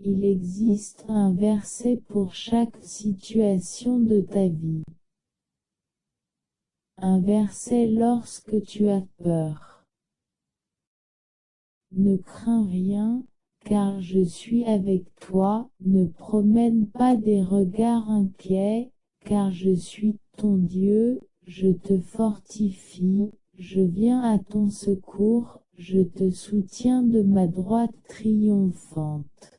Il existe un verset pour chaque situation de ta vie. Un verset lorsque tu as peur. Ne crains rien, car je suis avec toi. Ne promène pas des regards inquiets, car je suis ton Dieu, je te fortifie, je viens à ton secours, je te soutiens de ma droite triomphante.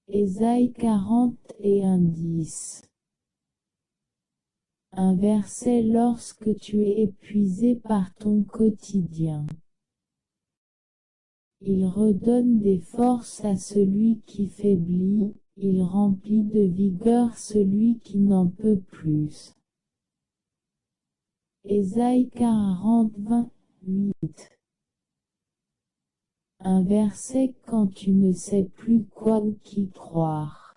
Ésaïe 41:10. Un verset lorsque tu es épuisé par ton quotidien. Il redonne des forces à celui qui faiblit, il remplit de vigueur celui qui n'en peut plus. Ésaïe 40:28. Un verset quand tu ne sais plus quoi ou qui croire.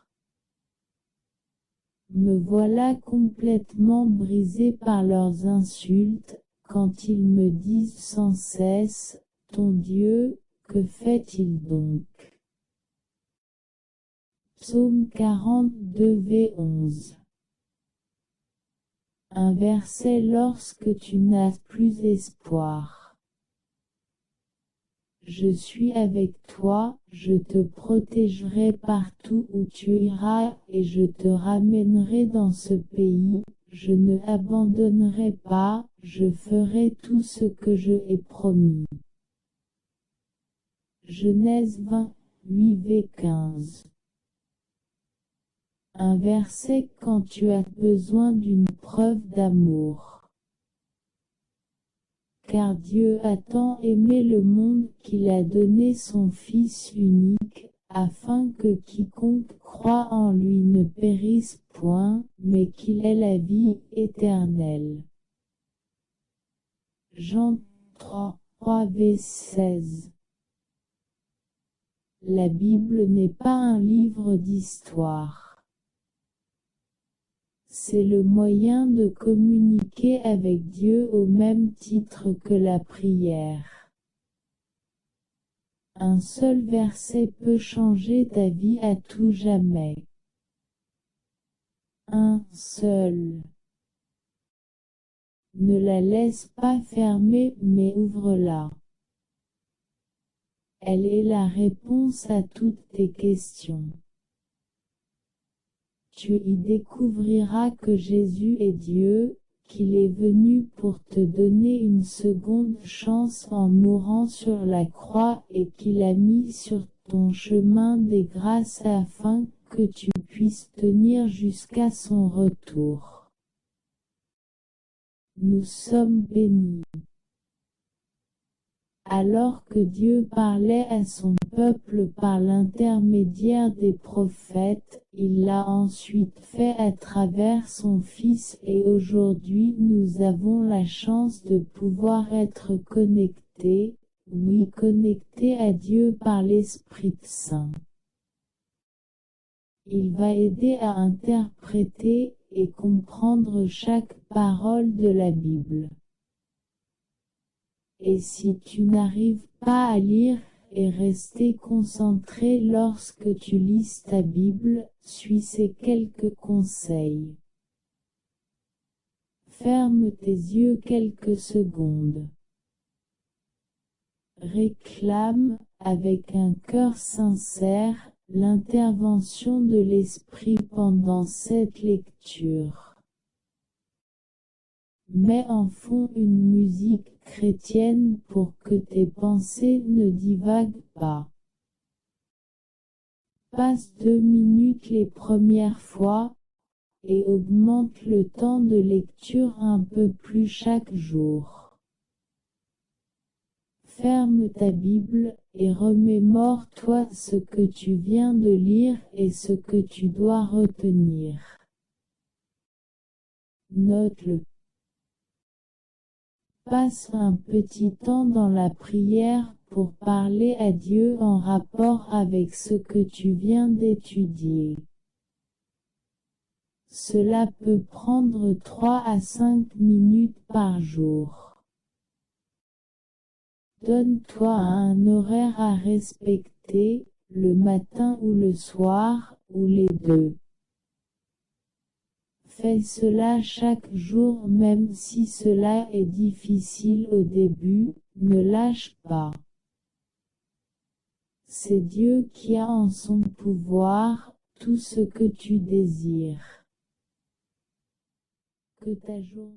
Me voilà complètement brisé par leurs insultes, quand ils me disent sans cesse, ton Dieu, que fait-il donc? Psaume 42:11. Un verset lorsque tu n'as plus espoir. Je suis avec toi, je te protégerai partout où tu iras, et je te ramènerai dans ce pays, je ne abandonnerai pas, je ferai tout ce que je ai promis. Genèse 28:15. Un verset quand tu as besoin d'une preuve d'amour. Car Dieu a tant aimé le monde qu'il a donné son Fils unique, afin que quiconque croit en lui ne périsse point, mais qu'il ait la vie éternelle. Jean 3:16. La Bible n'est pas un livre d'histoire. C'est le moyen de communiquer avec Dieu au même titre que la prière. Un seul verset peut changer ta vie à tout jamais. Un seul. Ne la laisse pas fermée mais ouvre-la. Elle est la réponse à toutes tes questions. Tu y découvriras que Jésus est Dieu, qu'il est venu pour te donner une seconde chance en mourant sur la croix et qu'il a mis sur ton chemin des grâces afin que tu puisses tenir jusqu'à son retour. Nous sommes bénis. Alors que Dieu parlait à son peuple par l'intermédiaire des prophètes, il l'a ensuite fait à travers son Fils et aujourd'hui nous avons la chance de pouvoir être connectés, oui connectés à Dieu par l'Esprit Saint. Il va aider à interpréter et comprendre chaque parole de la Bible. Et si tu n'arrives pas à lire et rester concentré lorsque tu lis ta Bible, suis ces quelques conseils. Ferme tes yeux quelques secondes. Réclame, avec un cœur sincère, l'intervention de l'Esprit pendant cette lecture. Mets en fond une musique chrétienne pour que tes pensées ne divaguent pas. Passe 2 minutes les premières fois, et augmente le temps de lecture un peu plus chaque jour. Ferme ta Bible, et remémore-toi ce que tu viens de lire et ce que tu dois retenir. Note-le. Passe un petit temps dans la prière pour parler à Dieu en rapport avec ce que tu viens d'étudier. Cela peut prendre 3 à 5 minutes par jour. Donne-toi un horaire à respecter, le matin ou le soir, ou les deux. Fais cela chaque jour même si cela est difficile au début, ne lâche pas. C'est Dieu qui a en son pouvoir tout ce que tu désires. Que ta journée